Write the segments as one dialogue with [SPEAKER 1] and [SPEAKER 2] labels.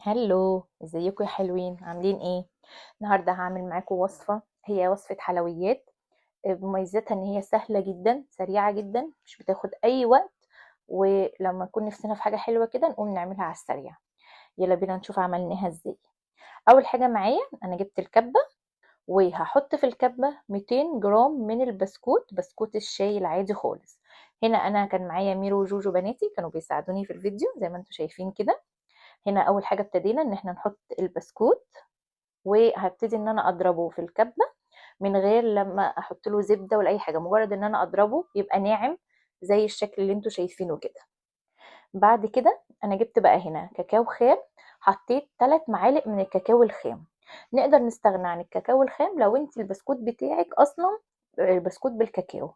[SPEAKER 1] هلو، ازيكم يا حلوين؟ عاملين ايه؟ النهارده هعمل معاكم وصفه، هي وصفه حلويات. مميزاتها ان هي سهله جدا، سريعه جدا، مش بتاخد اي وقت. ولما نكون نفسنا في حاجه حلوه كده نقوم نعملها على السريع. يلا بينا نشوف عملناها ازاي. اول حاجه معايا انا جبت الكبه، وهحط في الكبه 200 جرام من البسكوت، بسكوت الشاي العادي خالص. هنا انا كان معايا ميرو وجوجو بناتي كانوا بيساعدوني في الفيديو زي ما انتم شايفين كده. هنا اول حاجه ابتدينا ان احنا نحط البسكوت، وهبتدي ان انا اضربه في الكبه من غير لما احط له زبده ولا اي حاجه، مجرد ان انا اضربه يبقى ناعم زي الشكل اللي انتوا شايفينه كده. بعد كده انا جبت بقى هنا كاكاو خام، حطيت 3 معالق من الكاكاو الخام. نقدر نستغنى عن الكاكاو الخام لو انت البسكوت بتاعك اصلا البسكوت بالكاكاو.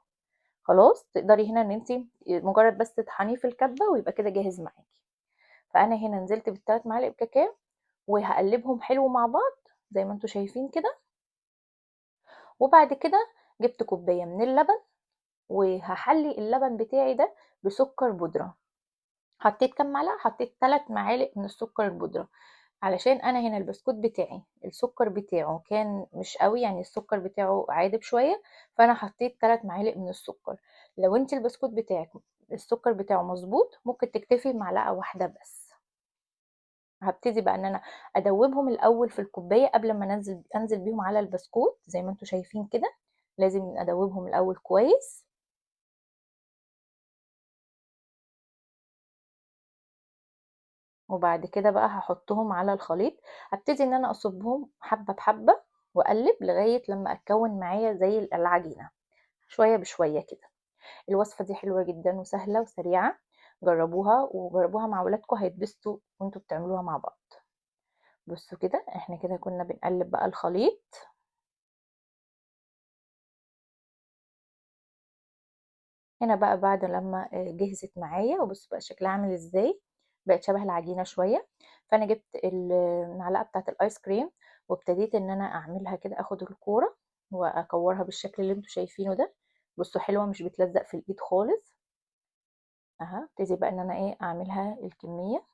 [SPEAKER 1] خلاص تقدري هنا ان انت مجرد بس تطحنيه في الكبه ويبقى كده جاهز معاكي. فانا هنا نزلت بالثلاث معالق كاكاو وهقلبهم حلو مع بعض زي ما انتوا شايفين كده. وبعد كده جبت كوباية من اللبن، وهحلي اللبن بتاعي ده بسكر بودرة. حطيت كام معلقة؟ حطيت 3 معالق من السكر البودرة، علشان انا هنا البسكوت بتاعي السكر بتاعه كان مش قوي، يعني السكر بتاعه عادب شوية، فانا حطيت 3 معالق من السكر. لو انت البسكوت بتاعك السكر بتاعه مظبوط ممكن تكتفي بمعلقة واحدة بس. هبتدي بقى ان انا ادوبهم الاول في الكوبايه قبل ما انزل بيهم على البسكوت زي ما انتم شايفين كده. لازم ادوبهم الاول كويس. وبعد كده بقى هحطهم على الخليط. هبتدي ان انا اصبهم حبه بحبه واقلب لغايه لما اتكون معايا زي العجينه، شويه بشويه كده. الوصفه دي حلوه جدا وسهله وسريعه. جربوها وجربوها مع ولادكم، هيتبسطوا وانتوا بتعملوها مع بعض. بصوا كده احنا كده كنا بنقلب بقى الخليط. هنا بقى بعد لما جهزت معايا وبصوا بقى شكلها عامل ازاي، بقت شبه العجينه شويه. فانا جبت المعلقه بتاعه الايس كريم، وابتديت ان انا اعملها كده، اخد الكوره واكورها بالشكل اللي انتوا شايفينه ده. بصوا حلوه، مش بتلزق في الايد خالص. اها ابتدي بقى ان انا اعملها الكميه.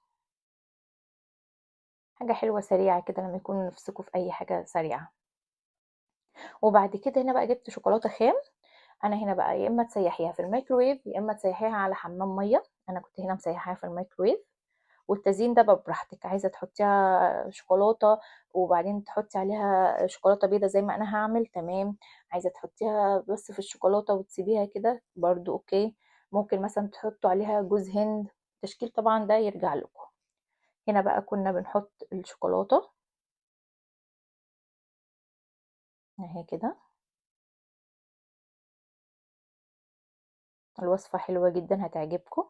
[SPEAKER 1] حاجه حلوه سريعه كده لما يكون نفسكم في اي حاجه سريعه. وبعد كده هنا بقى جبت شوكولاته خام. انا هنا بقى يا اما تسيحيها في الميكروويف يا اما تسيحيها على حمام ميه. انا كنت هنا مسيحاها في الميكروويف. والتزيين ده بقى براحتك، عايزه تحطيها شوكولاته وبعدين تحطي عليها شوكولاته بيضه زي ما انا هعمل تمام. عايزه تحطيها بس في الشوكولاته وتسيبيها كده برضو اوكي. ممكن مثلا تحطوا عليها جوز هند. التشكيل طبعا ده يرجع لكم. هنا بقى كنا بنحط الشوكولاته اهي كده. الوصفه حلوه جدا هتعجبكم.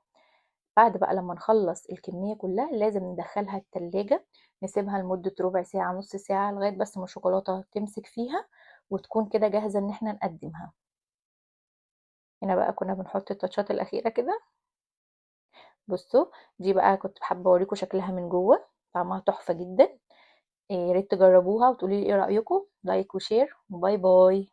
[SPEAKER 1] بعد بقى لما نخلص الكمية كلها لازم ندخلها التلاجة، نسيبها لمدة ربع ساعة نص ساعة لغاية بس ما الشوكولاتة تمسك فيها وتكون كده جاهزة ان احنا نقدمها. هنا بقى كنا بنحط التاتشات الأخيرة كده. بصوا دي بقى كنت حابة اوريكم شكلها من جوه، طعمها تحفة جدا. يا ريت تجربوها وتقولي لي ايه رأيكم. لايك وشير وباي باي.